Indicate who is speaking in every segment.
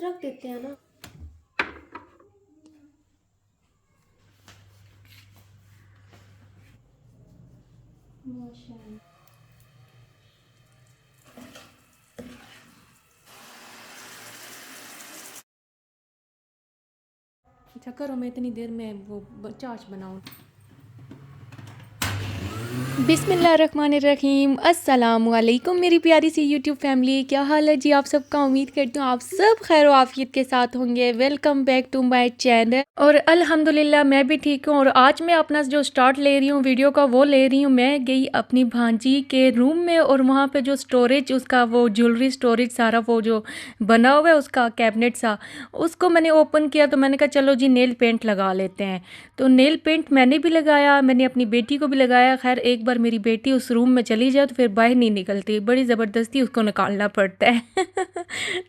Speaker 1: रख देते हैं ना। माशाल्लाह। अच्छा करो, मैं इतनी देर में वो चाश बनाऊँ। बिस्मिल्लाहिर्रहमानिर्रहीम, अस्सलाम वालेकुम मेरी प्यारी सी यूट्यूब फैमिली। क्या हाल है जी आप सबका? उम्मीद करती हूँ आप सब खैर आफियत के साथ होंगे। Welcome back to my channel. और अल्हम्दुलिल्लाह मैं भी ठीक हूँ। और आज मैं अपना जो स्टार्ट ले रही हूँ वीडियो का वो ले रही हूँ। मैं गई अपनी भांजी के रूम में और वहाँ पे जो स्टोरेज उसका वो ज्वेलरी स्टोरेज सारा वो जो बना हुआ है उसका कैबिनेट सा, उसको मैंने ओपन किया तो मैंने कहा चलो जी नेल पेंट लगा लेते हैं। तो नेल पेंट मैंने भी लगाया, मैंने अपनी बेटी को भी लगाया। खैर एक बार मेरी बेटी उस रूम में चली जाए तो फिर बाहर नहीं निकलती, बड़ी ज़बरदस्ती उसको निकालना पड़ता है।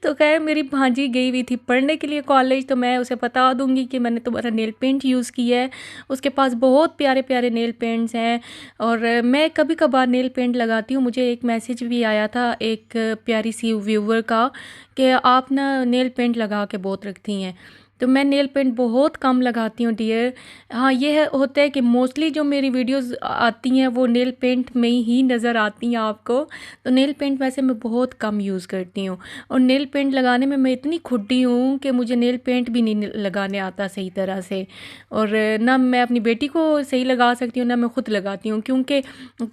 Speaker 1: तो खैर मेरी भांजी गई हुई थी पढ़ने के लिए कॉलेज, तो मैं उसे बता दूंगी कि मैंने तुम्हारा नेल पेंट यूज़ किया है। उसके पास बहुत प्यारे प्यारे नेल पेंट्स हैं और मैं कभी कभार नेल पेंट लगाती हूँ। मुझे एक मैसेज भी आया था एक प्यारी सी व्यूवर का कि आप ना नेल पेंट लगा के बहुत रखती हैं। तो मैं नेल पेंट बहुत कम लगाती हूँ डियर। हाँ ये होता है कि मोस्टली जो मेरी वीडियोस आती हैं वो नेल पेंट में ही नज़र आती हैं आपको। तो नेल पेंट वैसे मैं बहुत कम यूज़ करती हूँ। और नेल पेंट लगाने में मैं इतनी खुड्डी हूँ कि मुझे नेल पेंट भी नहीं लगाने आता सही तरह से। और ना मैं अपनी बेटी को सही लगा सकती हूँ ना मैं ख़ुद लगाती हूँ, क्योंकि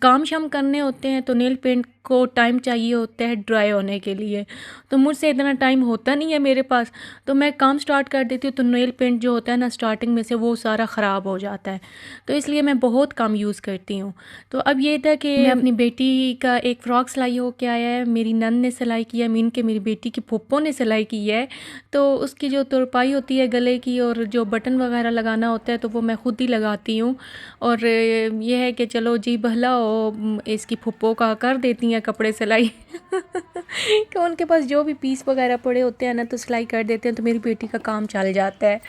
Speaker 1: काम शाम करने होते हैं तो नेल पेंट को टाइम चाहिए होता है ड्राई होने के लिए। तो मुझसे इतना टाइम होता नहीं है मेरे पास, तो मैं काम स्टार्ट कर देती हूँ तो नेल पेंट जो होता है ना स्टार्टिंग में से वो सारा ख़राब हो जाता है। तो इसलिए मैं बहुत कम यूज़ करती हूँ। तो अब ये था कि मैं अपनी बेटी का एक फ़्रॉक सिलाई हो के आया है, मेरी नन ने सिलाई किया, मीन के मेरी बेटी की फूफो ने सिलाई की है। तो उसकी जो तुरपाई होती है गले की और जो बटन वगैरह लगाना होता है तो वो मैं ख़ुद ही लगाती हूँ। और ये है कि चलो जी भला हो इसकी फूफो का कर देती हैं कपड़े सिलाई। कि उनके पास जो भी पीस वगैरह पड़े होते हैं ना तो सिलाई कर देते हैं तो मेरी बेटी का काम चल जाता है।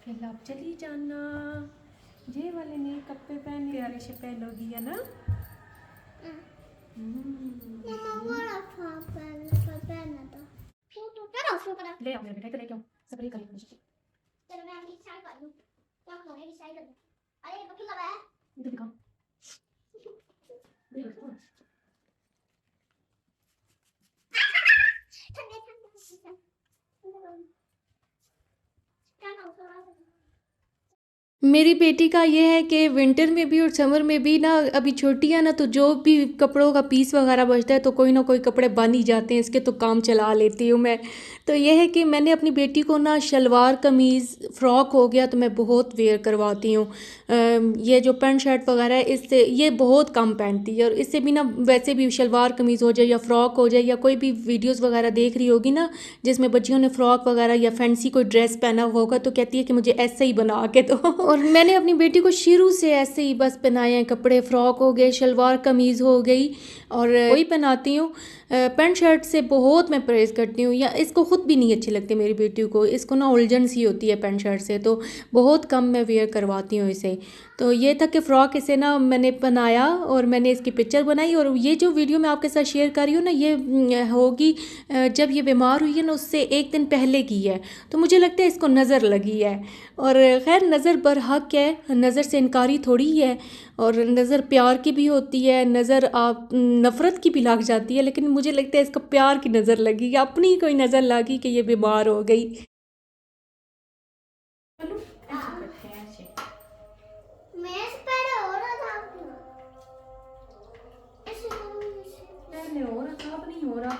Speaker 1: फिर आप चली जाना, ये वाले नए कपड़े पहने प्यारे से पहनोगी है ना। ले आओ मेरे बेटा, इधर लेके आओ, सब ये करेंगे मुझे। चलो मैं अभी स्टार्ट कर दूं, क्या खिलौने भी स्टार्ट कर दूं। अरे ये पक्की लगा है, इधर दिखाओ। ठंडे ठंडे मेरी बेटी का ये है कि विंटर में भी और समर में भी ना, अभी छोटी है ना, तो जो भी कपड़ों का पीस वगैरह बचता है तो कोई ना कोई कपड़े बन ही जाते हैं, इसके तो काम चला लेती हूँ मैं। तो ये है कि मैंने अपनी बेटी को ना शलवार कमीज़ फ़्रॉक हो गया तो मैं बहुत वेयर करवाती हूँ। ये जो पैंट शर्ट वगैरह है इससे ये बहुत कम पहनती है। और इससे भी ना वैसे भी शलवार कमीज़ हो जाए या फ़्रॉक हो जाए या कोई भी वीडियोज़ वगैरह देख रही होगी ना जिसमें बच्चियों ने फ़्रॉक वगैरह या फैंसी कोई ड्रेस पहना हुआ होगा तो कहती है कि मुझे ऐसे ही बना के दो। और मैंने अपनी बेटी को शुरू से ऐसे ही बस पहनाए हैं कपड़े, फ़्रॉक हो गए, शलवार कमीज़ हो गई और वही पहनाती हूँ। पैंट शर्ट से बहुत मैं परहेज़ करती हूँ, या इसको ख़ुद भी नहीं अच्छी लगती मेरी बेटी को, इसको ना उलझन सी होती है पैंट शर्ट से, तो बहुत कम मैं वेयर करवाती हूँ इसे। तो ये था कि फ़्रॉक इसे ना मैंने बनाया और मैंने इसकी पिक्चर बनाई। और ये जो वीडियो मैं आपके साथ शेयर कर रही हूँ ना ये होगी जब ये बीमार हुई है ना उससे एक दिन पहले की है। तो मुझे लगता है इसको नज़र लगी है। और खैर नज़र बरहक है, नज़र से इनकारी थोड़ी ही है। और नज़र प्यार की भी होती है, नज़र आप नफ़रत की भी लग जाती है, लेकिन मुझे लगता है इसको प्यार की नज़र लगी, अपनी कोई नज़र लगी कि ये बीमार हो गई। चलो ऐसे करते हैं, ऐसे पहले हो रहा था, अब नहीं हो रहा।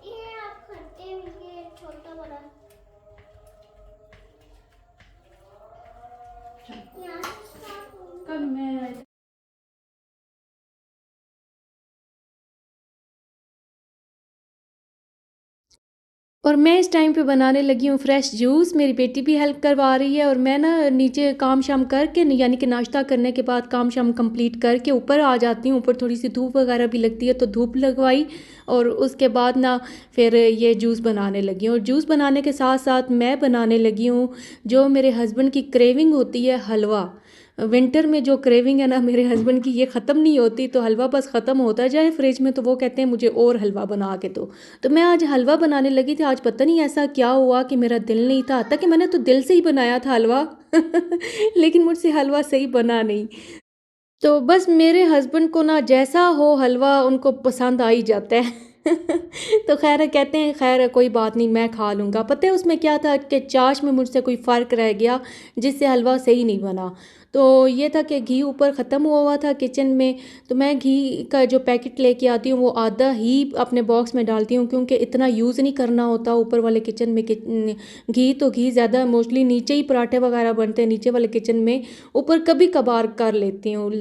Speaker 1: ये आप करते हुए छोटा बड़ा कल मैं और मैं इस टाइम पे बनाने लगी हूँ फ्रेश जूस। मेरी बेटी भी हेल्प करवा रही है और मैं ना नीचे काम शाम करके यानी कि नाश्ता करने के बाद काम शाम कंप्लीट करके ऊपर आ जाती हूँ। ऊपर थोड़ी सी धूप वगैरह भी लगती है तो धूप लगवाई और उसके बाद ना फिर ये जूस बनाने लगी हूँ। और जूस बनाने के साथ साथ मैं बनाने लगी हूँ जो मेरे हस्बैंड की क्रेविंग होती है, हलवा। विंटर में जो क्रेविंग है ना मेरे हस्बैंड की, ये ख़त्म नहीं होती। तो हलवा बस ख़त्म होता जाए फ्रिज में तो वो कहते हैं मुझे और हलवा बना के दो। तो मैं आज हलवा बनाने लगी थी। आज पता नहीं ऐसा क्या हुआ कि मेरा दिल नहीं था आता, कि मैंने तो दिल से ही बनाया था हलवा लेकिन मुझसे हलवा सही बना नहीं। तो बस मेरे हस्बैंड को ना जैसा हो हलवा उनको पसंद आ ही जाता है तो खैर कहते हैं खैर कोई बात नहीं, मैं खा लूँगा। पता है उसमें क्या था कि चाश में मुझसे कोई फ़र्क रह गया जिससे हलवा सही नहीं बना। तो ये था कि घी ऊपर ख़त्म हुआ हुआ था किचन में। तो मैं घी का जो पैकेट लेके आती हूँ वो आधा ही अपने बॉक्स में डालती हूँ, क्योंकि इतना यूज़ नहीं करना होता ऊपर वाले किचन में। घी तो घी ज़्यादा मोस्टली नीचे ही पराठे वगैरह बनते हैं नीचे वाले किचन में। ऊपर कभी कभार कर लेती हूँ,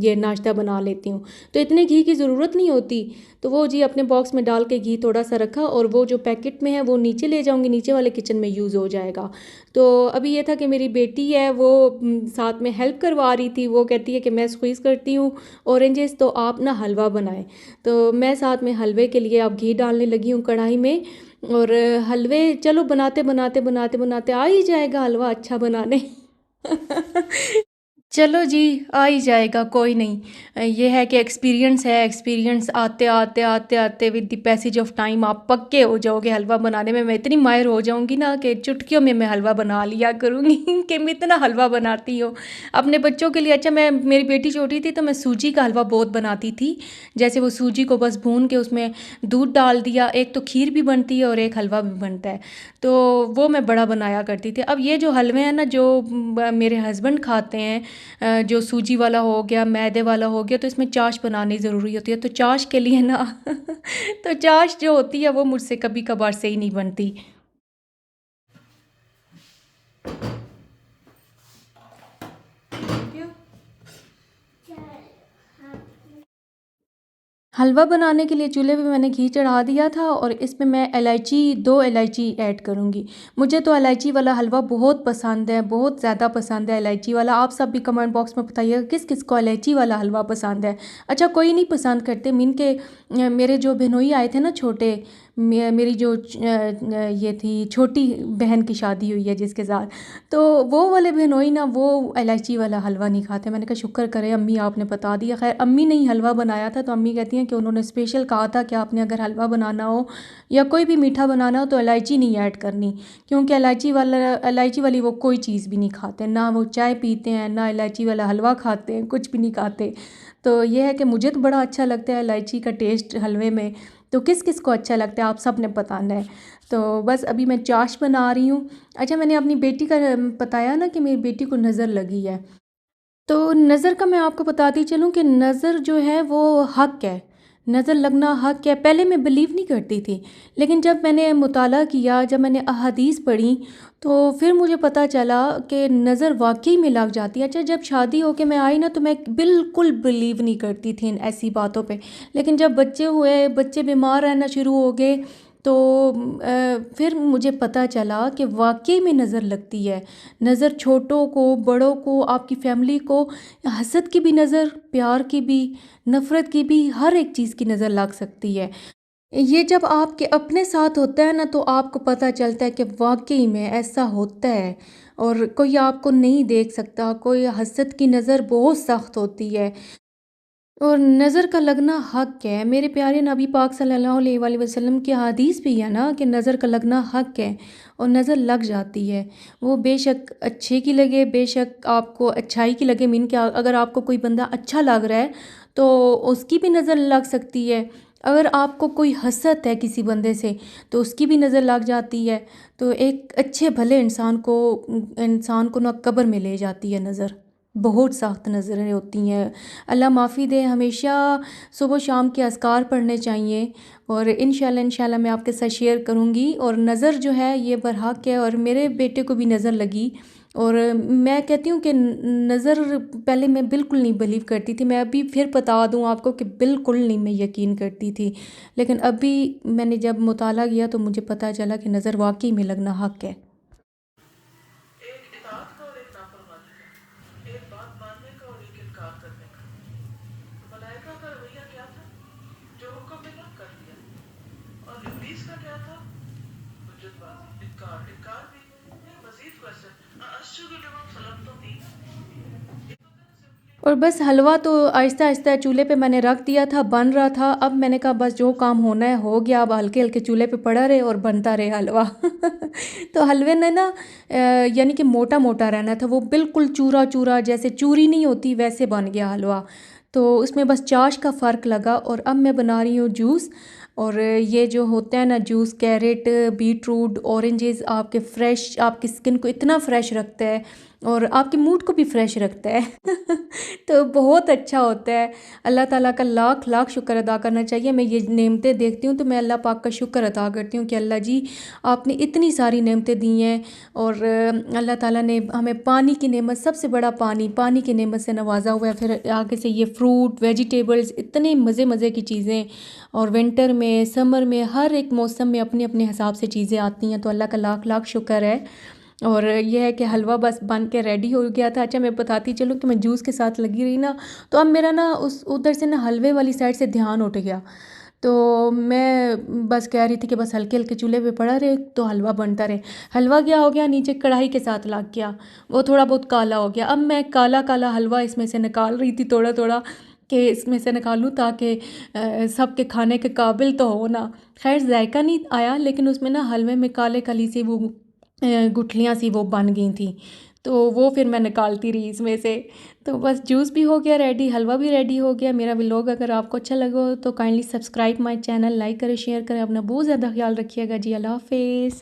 Speaker 1: ये नाश्ता बना लेती हूँ, तो इतने घी की ज़रूरत नहीं होती। तो वो जी अपने बॉक्स में डाल के घी थोड़ा सा रखा, और वो जो पैकेट में है वो नीचे ले जाऊँगी, नीचे वाले किचन में यूज़ हो जाएगा। तो अभी ये था कि मेरी बेटी है वो साथ में हेल्प करवा रही थी। वो कहती है कि मैं स्क्वीज़ करती हूँ ऑरेंजेस, तो आप ना हलवा बनाएं। तो मैं साथ में हलवे के लिए अब घी डालने लगी हूँ कढ़ाई में। और हलवे चलो बनाते बनाते बनाते बनाते आ ही जाएगा हलवा अच्छा बनाने चलो जी, आ ही जाएगा, कोई नहीं। ये है कि एक्सपीरियंस है, एक्सपीरियंस आते आते आते आते with the passage of time आप पक्के हो जाओगे हलवा बनाने में। मैं इतनी माहिर हो जाऊंगी ना कि चुटकियों में मैं हलवा बना लिया करूँगी कि मैं इतना हलवा बनाती हूँ अपने बच्चों के लिए। अच्छा, मैं मेरी बेटी छोटी थी तो मैं सूजी का हलवा बहुत बनाती थी। जैसे वो सूजी को बस भून के उसमें दूध डाल दिया, एक तो खीर भी बनती है और एक हलवा भी बनता है। तो वो मैं बड़ा बनाया करती थी। अब ये जो हलवे हैं ना जो मेरे हस्बैंड खाते हैं, जो सूजी वाला हो गया, मैदे वाला हो गया, तो इसमें चाश बनानी ज़रूरी होती है। तो चाश के लिए ना तो चाश जो होती है वो मुझसे कभी कभार सही नहीं बनती। हलवा बनाने के लिए चूल्हे पे मैंने घी चढ़ा दिया था, और इसमें मैं इलायची 2 इलायची ऐड करूँगी। मुझे तो इलायची वाला हलवा बहुत पसंद है, बहुत ज़्यादा पसंद है इलायची वाला। आप सब भी कमेंट बॉक्स में बताइएगा किस किस को इलायची वाला हलवा पसंद है। अच्छा, कोई नहीं पसंद करते। मीन के मेरे जो बहनोई आए थे ना छोटे, मेरी जो ये थी छोटी बहन की शादी हुई है जिसके साथ, तो वो वाले बहनोई ना वो इलायची वाला हलवा नहीं खाते। मैंने कहा शुक्र करें अम्मी आपने बता दिया। खैर अम्मी ने ही हलवा बनाया था, तो अम्मी कहती हैं कि उन्होंने स्पेशल कहा था कि आपने अगर हलवा बनाना हो या कोई भी मीठा बनाना हो तो इलायची नहीं ऐड करनी, क्योंकि इलायची वाली वो कोई चीज़ भी नहीं खाते, ना वो चाय पीते हैं ना इलायची वाला हलवा खाते हैं, कुछ भी नहीं खाते। तो ये है कि मुझे तो बड़ा अच्छा लगता है इलायची का टेस्ट हलवे में। तो किस किस को अच्छा लगता है आप सब ने बताना है। तो बस अभी मैं चाश बना रही हूँ। अच्छा, मैंने अपनी बेटी का बताया ना कि मेरी बेटी को नज़र लगी है। तो नज़र का मैं आपको बताती चलूँ कि नज़र जो है वो हक़ है, नज़र लगना हक़ है। पहले मैं बिलीव नहीं करती थी, लेकिन जब मैंने मुताला किया, जब मैंने अहादीस पढ़ी, तो फिर मुझे पता चला कि नज़र वाक़ई में लग जाती है। अच्छा, जब शादी होके मैं आई ना तो मैं बिल्कुल बिलीव नहीं करती थी इन ऐसी बातों पे, लेकिन जब बच्चे हुए, बच्चे बीमार रहना शुरू हो गए, तो फिर मुझे पता चला कि वाक़ई में नज़र लगती है। नज़र छोटों को, बड़ों को, आपकी फैमिली को, हसद की भी नज़र, प्यार की भी, नफ़रत की भी, हर एक चीज़ की नज़र लग सकती है। ये जब आपके अपने साथ होता है ना तो आपको पता चलता है कि वाक़ई में ऐसा होता है, और कोई आपको नहीं देख सकता। कोई हसद की नज़र बहुत सख्त होती है, और नज़र का लगना हक़ है। मेरे प्यारे नबी पाक सल्लल्लाहु अलैहि वसल्लम की हदीस भी है ना कि नज़र का लगना हक़ है, और नज़र लग जाती है। वो बेशक अच्छे की लगे, बेशक आपको अच्छाई की लगे। मीन क्या, अगर आपको कोई बंदा अच्छा लग रहा है तो उसकी भी नज़र लग सकती है। अगर आपको कोई हसद है किसी बंदे से तो उसकी भी नज़र लग जाती है। तो एक अच्छे भले इंसान को ना कब्र में ले जाती है नज़र। बहुत सख्त नज़रें होती हैं। अल्लाह माफ़ी दे। हमेशा सुबह शाम के अज़कार पढ़ने चाहिए, और इंशाल्लाह मैं आपके साथ शेयर करूँगी। और नज़र जो है ये बरहक है, और मेरे बेटे को भी नज़र लगी। और मैं कहती हूँ कि नज़र पहले मैं बिल्कुल नहीं बिलीव करती थी। मैं अभी फिर बता दूँ आपको कि बिल्कुल नहीं मैं यकीन करती थी, लेकिन अभी मैंने जब मुताला किया तो मुझे पता चला कि नज़र वाकई में लगना हक़ है।
Speaker 2: एक इताअत का और एक नाफरमानी का, एक बात मानने का और एक इनकार करने का। तो मलाइका का रवैया क्या था? जो हुक्म मिला कर दिया। और इब्लीस का क्या था? हुज्जतबाजी, इनकार। इनकार भी नहीं, मजीद क्वेश्चन। अस्जुदु लिमा खलक़तु
Speaker 1: और बस हलवा तो आहिस्ता आहिस्ता चूल्हे पे मैंने रख दिया था, बन रहा था। अब मैंने कहा बस जो काम होना है हो गया, अब हल्के हल्के चूल्हे पे पड़ा रहे और बनता रहे हलवा। तो हलवे ने ना यानी कि मोटा मोटा रहना था, वो बिल्कुल चूरा चूरा जैसे चूरी नहीं होती वैसे बन गया हलवा। तो उसमें बस चाश का फ़र्क लगा। और अब मैं बना रही हूँ जूस। और ये जो होता है ना जूस, कैरेट, बीटरूट, ऑरेंजेस, आपके फ्रेश, आपकी स्किन को इतना फ्रेश रखता है और आपके मूड को भी फ्रेश रखता है। तो बहुत अच्छा होता है। अल्लाह ताला का लाख लाख शुक्र अदा करना चाहिए। मैं ये नेमतें देखती हूँ तो मैं अल्लाह पाक का शुक्र अदा करती हूँ कि अल्लाह जी आपने इतनी सारी नेमतें दी हैं। और अल्लाह ताला ने हमें पानी की नेमत, सबसे बड़ा पानी की नेमत से नवाजा हुआ है। फिर आगे से ये फ्रूट, वेजिटेबल्स, इतने मज़े मज़े की चीज़ें। और विंटर में, समर में, हर एक मौसम में अपने अपने हिसाब से चीज़ें आती हैं। तो अल्लाह का लाख लाख शुक्र है। और ये है कि हलवा बस बन के रेडी हो गया था। अच्छा मैं बताती चलूँ कि मैं जूस के साथ लगी रही ना, तो अब मेरा ना उस उधर से ना हलवे वाली साइड से ध्यान उठ गया। तो मैं बस कह रही थी कि बस हल्के हल्के चूल्हे पे पड़ा रहे तो हलवा बनता रहे। हलवा क्या हो गया, नीचे कढ़ाई के साथ लग गया, वो थोड़ा बहुत काला हो गया। अब मैं काला काला हलवा इसमें से निकाल रही थी थोड़ा थोड़ा, कि इसमें से निकालूं ताकि सबके खाने के काबिल तो हो ना। खैर जायका नहीं आया, लेकिन उसमें ना हलवे में काले काली सी वो गुठलियाँ सी वो बन गई थी। तो वो फिर मैं निकालती रही इसमें से। तो बस जूस भी हो गया रेडी, हलवा भी रेडी हो गया। मेरा व्लॉग अगर आपको अच्छा लगा हो तो kindly subscribe my channel, like करें, शेयर करें। अपना बहुत ज़्यादा ख्याल रखिएगा जी। अल्लाह हाफिज़।